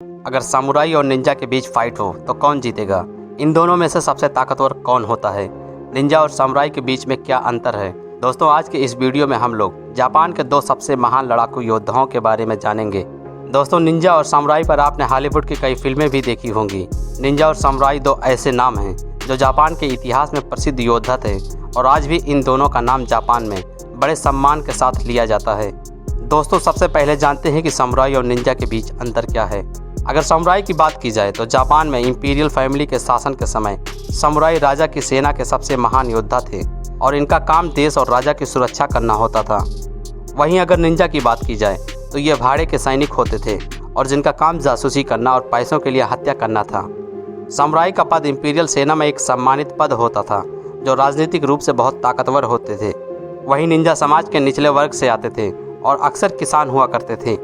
अगर सामुराई और निंजा के बीच फाइट हो तो कौन जीतेगा? इन दोनों में से सबसे ताकतवर कौन होता है? निंजा और सामुराई के बीच में क्या अंतर है? दोस्तों, आज के इस वीडियो में हम लोग जापान के दो सबसे महान लड़ाकू योद्धाओं के बारे में जानेंगे। दोस्तों, निंजा और सामुराई पर आपने हॉलीवुड की कई फिल्में भी देखी होंगी। निंजा और सामुराई दो ऐसे नाम हैं जो जापान के इतिहास में प्रसिद्ध योद्धा थे और आज भी इन दोनों का नाम जापान में बड़े सम्मान के साथ लिया जाता है। दोस्तों, सबसे पहले जानते हैं कि सामुराई और निंजा के बीच अंतर क्या है। अगर सामुराई की बात की जाए तो जापान में इंपीरियल फैमिली के शासन के समय सामुराई राजा की सेना के सबसे महान योद्धा थे और इनका काम देश और राजा की सुरक्षा करना होता था। वहीं अगर निंजा की बात की जाए तो ये भाड़े के सैनिक होते थे और जिनका काम जासूसी करना और पैसों के लिए हत्या करना था। सामुराई का पद इंपीरियल सेना में एक सम्मानित पद होता था जो राजनीतिक रूप से बहुत ताकतवर होते थे। वहीं निंजा समाज के निचले वर्ग से आते थे और अक्सर किसान हुआ करते थे।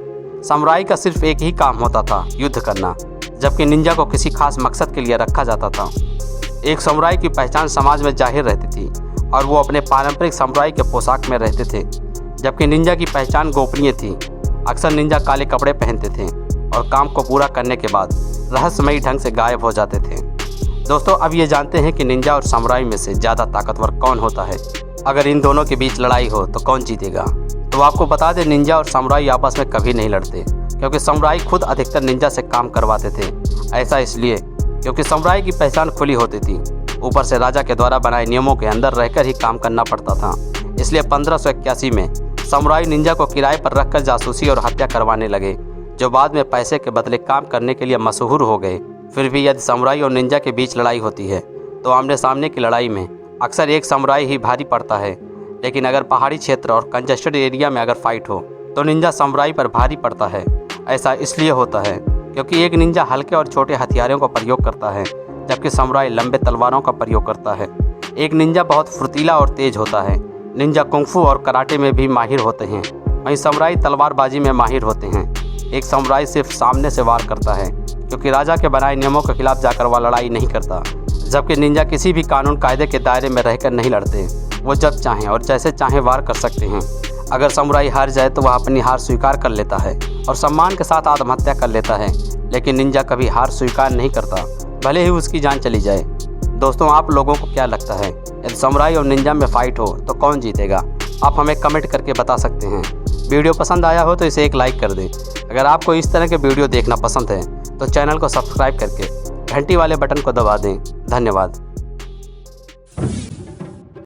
सामुराई का सिर्फ एक ही काम होता था, युद्ध करना, जबकि निंजा को किसी खास मकसद के लिए रखा जाता था। एक सामुराई की पहचान समाज में जाहिर रहती थी और वो अपने पारंपरिक सामुराई के पोशाक में रहते थे, जबकि निंजा की पहचान गोपनीय थी। अक्सर निंजा काले कपड़े पहनते थे और काम को पूरा करने के बाद रहस्यमयी ढंग से गायब हो जाते थे। दोस्तों, अब ये जानते हैं कि निंजा और सामुराई में से ज़्यादा ताकतवर कौन होता है। अगर इन दोनों के बीच लड़ाई हो तो कौन जीतेगा? तो आपको बता दें, निंजा और सामुराई आपस में कभी नहीं लड़ते, क्योंकि सामुराई खुद अधिकतर निंजा से काम करवाते थे। ऐसा इसलिए क्योंकि सामुराई की पहचान खुली होती थी, ऊपर से राजा के द्वारा बनाए नियमों के अंदर रहकर ही काम करना पड़ता था। इसलिए 1581 में सामुराई निंजा को किराए पर रखकर जासूसी और हत्या करवाने लगे, जो बाद में पैसे के बदले काम करने के लिए मशहूर हो गए। फिर भी यदि सामुराई और निंजा के बीच लड़ाई होती है तो आमने सामने की लड़ाई में अक्सर एक सामुराई ही भारी पड़ता है, लेकिन अगर पहाड़ी क्षेत्र और कंजेस्टेड एरिया में अगर फाइट हो तो निंजा सामुराई पर भारी पड़ता है। ऐसा इसलिए होता है क्योंकि एक निंजा हल्के और छोटे हथियारों का प्रयोग करता है, जबकि सामुराई लंबे तलवारों का प्रयोग करता है। एक निंजा बहुत फुर्तीला और तेज होता है। निंजा कुंग-फू और कराटे में भी माहिर होते हैं, वहीं सामुराई तलवारबाजी में माहिर होते हैं। एक सामुराई सिर्फ सामने से वार करता है, क्योंकि राजा के बनाए नियमों के खिलाफ जाकर वह लड़ाई नहीं करता, जबकि निंजा किसी भी कानून कायदे के दायरे में रहकर नहीं लड़ते। वो जब चाहें और जैसे चाहें वार कर सकते हैं। अगर सामुराई हार जाए तो वह अपनी हार स्वीकार कर लेता है और सम्मान के साथ आत्महत्या कर लेता है, लेकिन निंजा कभी हार स्वीकार नहीं करता, भले ही उसकी जान चली जाए। दोस्तों, आप लोगों को क्या लगता है, यदि सामुराई और निंजा में फाइट हो तो कौन जीतेगा? आप हमें कमेंट करके बता सकते हैं। वीडियो पसंद आया हो तो इसे एक लाइक कर दें। अगर आपको इस तरह के वीडियो देखना पसंद है तो चैनल को सब्सक्राइब करके घंटी वाले बटन को दबा दें। धन्यवाद।